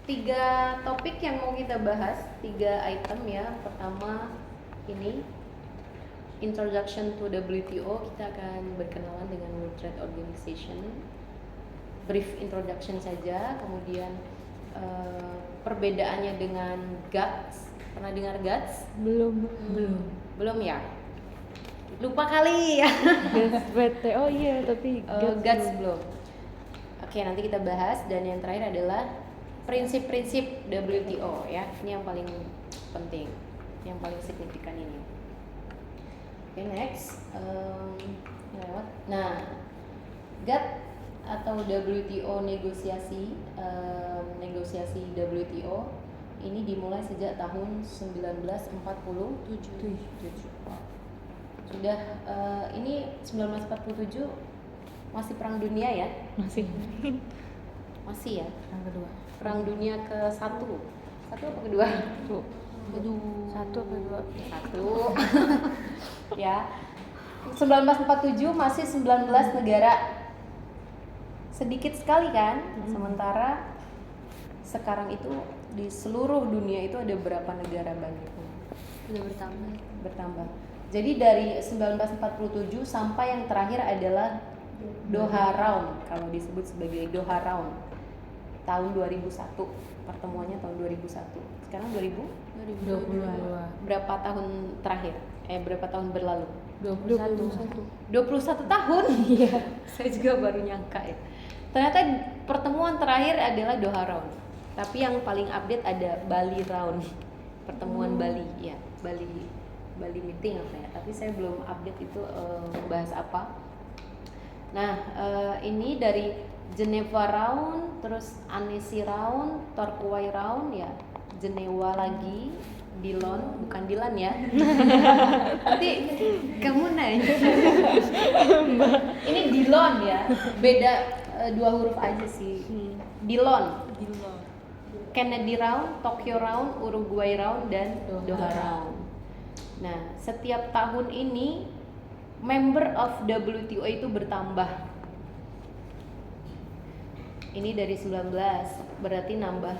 tiga topik yang mau kita bahas, 3 item ya. Pertama ini Introduction to WTO, kita akan berkenalan dengan World Trade Organization. Brief introduction saja, kemudian perbedaannya dengan GATS. Pernah dengar GATS? Belum ya? Lupa kali ya. WTO iya, tapi GATS belum. Oke, nanti kita bahas. Dan yang terakhir adalah prinsip-prinsip WTO ya. Ini yang paling penting, yang paling signifikan ini. Oke, next. Lewat. Nah, GATT atau WTO negosiasi WTO ini dimulai sejak tahun 1947. Sudah ini 1947 masih perang dunia ya? Masih ya? Yang kedua. Perang dunia ke-1. Satu apa kedua? Satu apa dua? Satu. Ya. 1947 masih 19 negara. Sedikit sekali kan? Sementara sekarang itu di seluruh dunia itu ada berapa negara banyaknya? Sudah bertambah. Jadi dari 1947 sampai yang terakhir adalah Doha Round, kalau disebut sebagai Doha Round. Tahun 2001, pertemuannya tahun 2001. Sekarang 2022. berapa tahun terakhir? Berapa tahun berlalu? 21 tahun? Iya. Saya juga baru nyangka ya. Ternyata pertemuan terakhir adalah Doha Round. Tapi yang paling update ada Bali Round. Pertemuan Bali, ya. Bali meeting apa ya? Tapi saya belum update itu membahas apa. Nah, ini dari Geneva Round, terus Annecy Round, Torquay Round ya. Jenewa lagi, Dillon, bukan Dilan ya. Nanti kamu nanya. Ini Dillon ya. Beda 2 huruf aja sih. Dillon. Kennedy Round, Tokyo Round, Uruguay Round, dan Doha Round. Nah, setiap tahun ini member of WTO itu bertambah. Ini dari 19, berarti nambah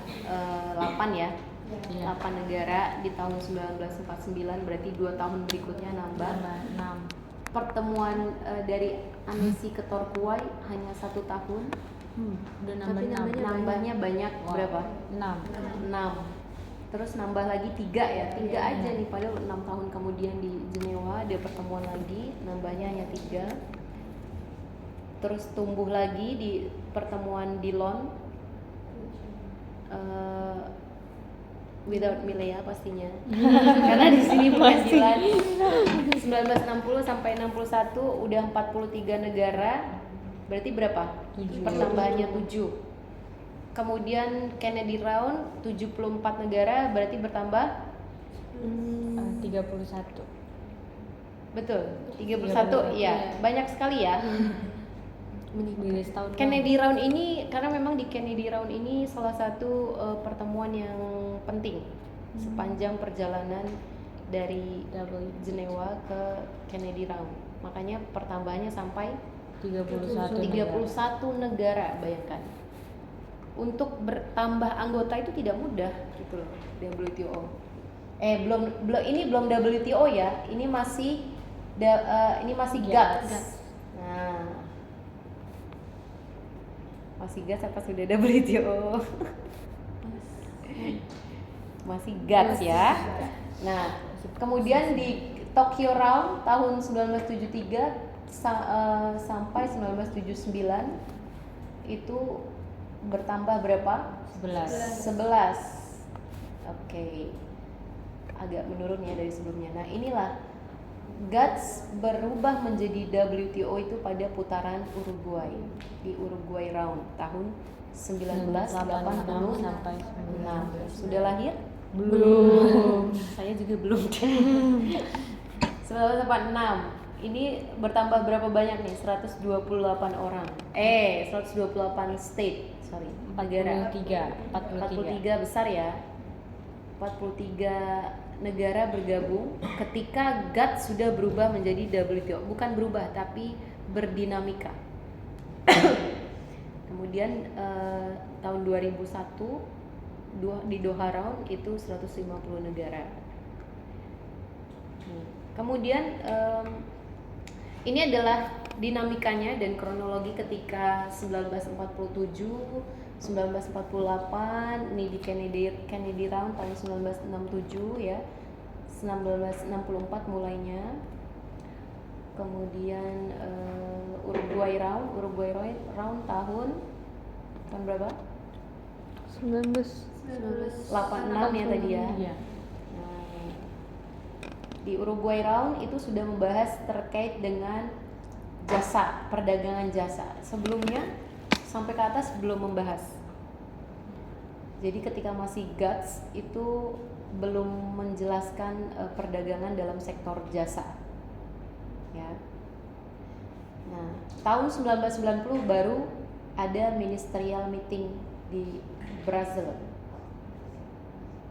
8 ya. 8 negara di tahun 1949, berarti 2 tahun berikutnya nambah 6. Pertemuan dari Annecy ke Torquay hanya 1 tahun. Udah Tapi Nambahnya banyak. Wow. Berapa? 6. Terus nambah lagi 3 ya, 3 aja nih, padahal 6 tahun kemudian di Jenewa ada pertemuan lagi, nambahnya hanya 3. Terus tumbuh lagi di pertemuan Dillon, without Milea pastinya, karena di sini bukan Dillon. 1960 sampai 61 udah 43 negara, berarti berapa? 7. Pertambahannya 7. Kemudian Kennedy Round 74 negara, berarti bertambah 31. betul 31 ya. Banyak sekali ya. Di setahun Kennedy Round ini karena memang di Kennedy Round ini salah satu pertemuan yang penting sepanjang perjalanan dari Jenewa ke Kennedy Round. Makanya pertambahannya sampai 31 negara, bayangkan. Untuk bertambah anggota itu tidak mudah gitu loh, WTO. Ini belum WTO ya, ini masih GATS. Nah, masih GATS apa sudah WTO? Masih GATS ya. Nah, kemudian di Tokyo Round tahun 1973 sampai 1979 itu bertambah berapa? 11. Oke. Agak menurun ya dari sebelumnya. Nah, inilah GATS berubah menjadi WTO itu pada putaran Uruguay, di Uruguay Round tahun 1986. sampai 6. Sudah lahir? belum. Saya juga belum. 1986. Ini bertambah berapa banyak nih? 128 orang. 128 state, sorry. Negara. 43 besar ya. 43 negara bergabung ketika GATT sudah berubah menjadi WTO. Bukan berubah, tapi berdinamika. Kemudian tahun 2001 di Doha Round itu 150 negara. Kemudian ini adalah dinamikanya dan kronologi ketika 1947, 1948, ini di Kennedy Round tahun 1967 ya, 1964 mulainya. Kemudian Uruguay Round tahun berapa? 1986 ya tadi ya. Iya. Nah, di Uruguay Round itu sudah membahas terkait dengan jasa, perdagangan jasa. Sebelumnya sampai ke atas belum membahas. Jadi ketika masih GATS itu belum menjelaskan perdagangan dalam sektor jasa. Ya. Nah, tahun 1990 baru ada ministerial meeting di Brazil.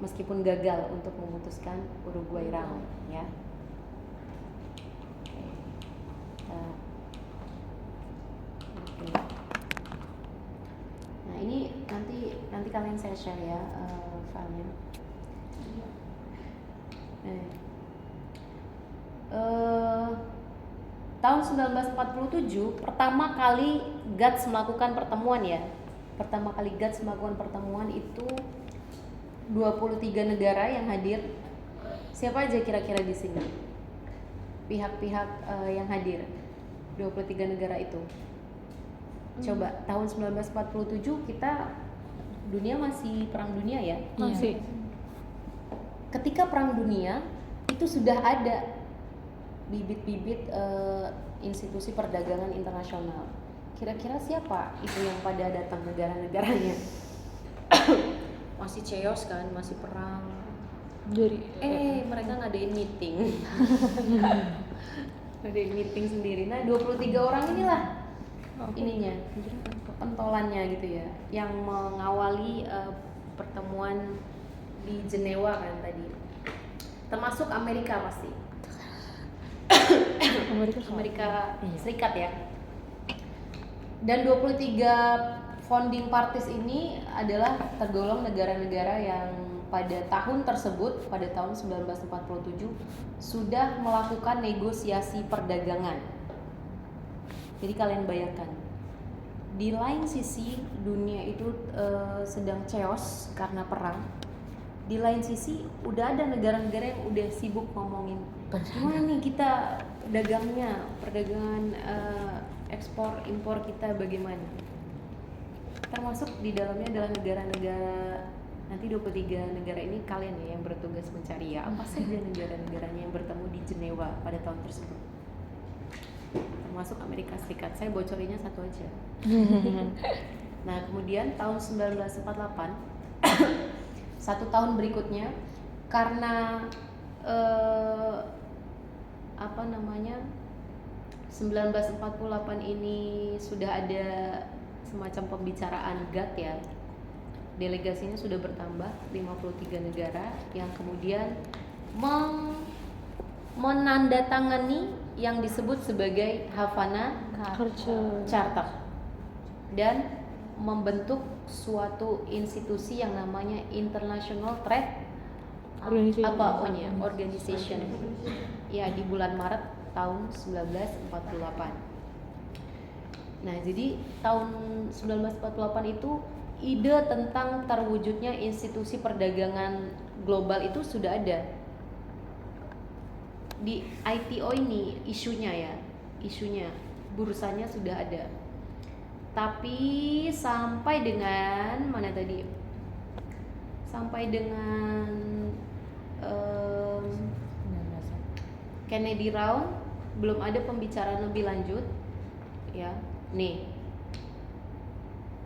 Meskipun gagal untuk memutuskan Uruguay Round, ya. Oke. Nah, ini nanti kalian saya share ya filenya. Tahun 1947 pertama kali GATS melakukan pertemuan ya. Pertama kali GATS melakukan pertemuan itu 23 negara yang hadir. Siapa aja kira-kira di sini? Pihak-pihak yang hadir. 23 negara itu. Coba tahun 1947 kita dunia masih perang dunia ya? Masih. Ketika perang dunia itu sudah ada bibit-bibit institusi perdagangan internasional. Kira-kira siapa itu yang pada datang negara-negaranya? Masih chaos kan, masih perang. Dari Mereka ngadain meeting. Ngadain meeting sendiri. Nah, 23 orang inilah ininya, pentolannya gitu ya, yang mengawali pertemuan di Jenewa kan tadi. Termasuk Amerika pasti. Amerika Serikat ya. Dan 23 founding parties ini adalah tergolong negara-negara yang pada tahun tersebut, pada tahun 1947 sudah melakukan negosiasi perdagangan. Jadi kalian bayangkan, di lain sisi dunia itu sedang chaos karena perang. Di lain sisi udah ada negara-negara yang udah sibuk ngomongin gimana nih kita dagangnya, perdagangan ekspor impor kita bagaimana. Termasuk di dalamnya adalah negara-negara, nanti 23 negara ini kalian ya yang bertugas mencari ya apa saja negara-negaranya yang bertemu di Jenewa pada tahun tersebut. Termasuk Amerika Serikat. Saya bocorinnya satu aja. Nah, kemudian tahun 1948 satu tahun berikutnya karena 1948 ini sudah ada semacam pembicaraan GATT ya. Delegasinya sudah bertambah 53 negara yang kemudian menandatangani yang disebut sebagai Havana Charter dan membentuk suatu institusi yang namanya International Trade Organization ya di bulan Maret tahun 1948. Nah, jadi tahun 1948 itu ide tentang terwujudnya institusi perdagangan global itu sudah ada. Di ITO ini isunya bursanya sudah ada. Tapi sampai dengan Kennedy Round belum ada pembicaraan lebih lanjut ya. Nih,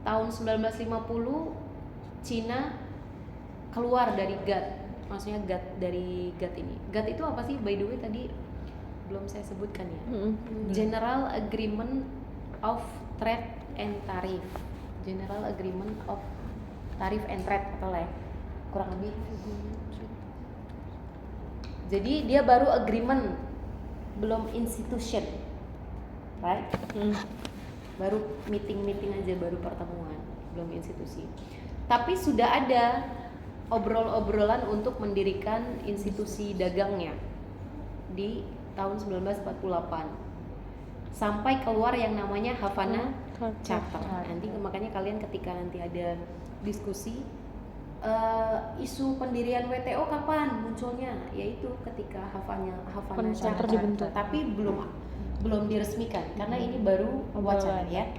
tahun 1950 Cina keluar dari GATT. Maksudnya dari GATT ini. GATT itu apa sih? By the way tadi belum saya sebutkan ya. General Agreement of Trade and Tariff. General Agreement of Tariff and Trade atau lah kurang lebih. Jadi dia baru agreement, belum institution, right? Baru meeting aja, baru pertemuan, belum institusi. Tapi sudah ada obrol-obrolan untuk mendirikan institusi dagangnya di tahun 1948 sampai keluar yang namanya Havana Charter. Nanti makanya kalian ketika nanti ada diskusi isu pendirian WTO kapan munculnya, yaitu ketika Havana Charter dibentuk. tapi belum diresmikan karena ini baru wacana ya.